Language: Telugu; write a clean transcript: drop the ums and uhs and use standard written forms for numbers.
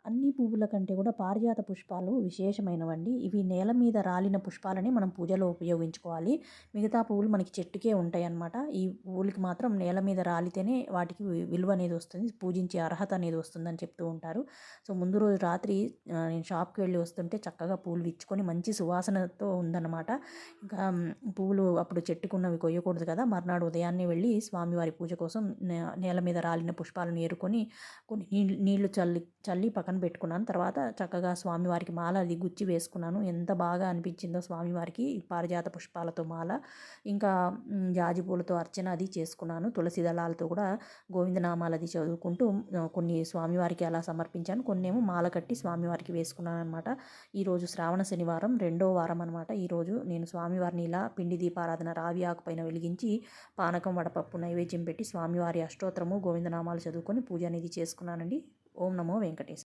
అన్ని పువ్వుల కంటే కూడా పారిజాత పుష్పాలు విశేషమైనవండి. ఇవి నేల మీద రాలిన పుష్పాలని మనం పూజలో ఉపయోగించుకోవాలి. మిగతా పువ్వులు మనకి చెట్టుకే ఉంటాయన్నమాట. ఈ పువ్వులకి మాత్రం నేల మీద రాలితేనే వాటికి విలువ అనేది వస్తుంది, పూజించే అర్హత అనేది వస్తుందని చెప్తూ ఉంటారు. సో ముందు రోజు రాత్రి నేను షాప్కి వెళ్ళి వస్తుంటే చక్కగా పూలు విచ్చుకొని మంచి సువాసనతో ఉందన్నమాట. ఇంకా పువ్వులు అప్పుడు చెట్టుకున్నవి కొయ్యకూడదు కదా, మర్నాడు ఉదయాన్నే వెళ్ళి స్వామివారి పూజ కోసం నేల మీద రాలిన పుష్పాలను ఏరుకొని కొన్ని నీళ్లు చల్లి పక్కన పెట్టుకున్నాను. తర్వాత చక్కగా స్వామివారికి మాల అది గుచ్చి వేసుకున్నాను. ఎంత బాగా అనిపించిందో స్వామివారికి పారిజాత పుష్పాలతో మాల, ఇంకా జాజి పూలతో అర్చన అది చేసుకున్నాను. తులసి దళాలతో కూడా గోవిందనామాలు అది చదువుకుంటూ కొన్ని స్వామివారికి అలా సమర్పించాను, కొన్ని ఏమో మాల కట్టి స్వామివారికి వేసుకున్నాను అనమాట. ఈరోజు శ్రావణ శనివారం 2వ వారం అనమాట. ఈరోజు నేను స్వామివారిని ఇలా పిండి దీపారాధన రావి ఆకు పైన వెలిగించి పానకం వడపప్పు నైవేద్యం పెట్టి స్వామివారి అష్టోత్తరము గోవిందనామాలు చదువుకొని పూజ అనేది చేసుకున్నానండి. ఓం నమో వెంకటేశ.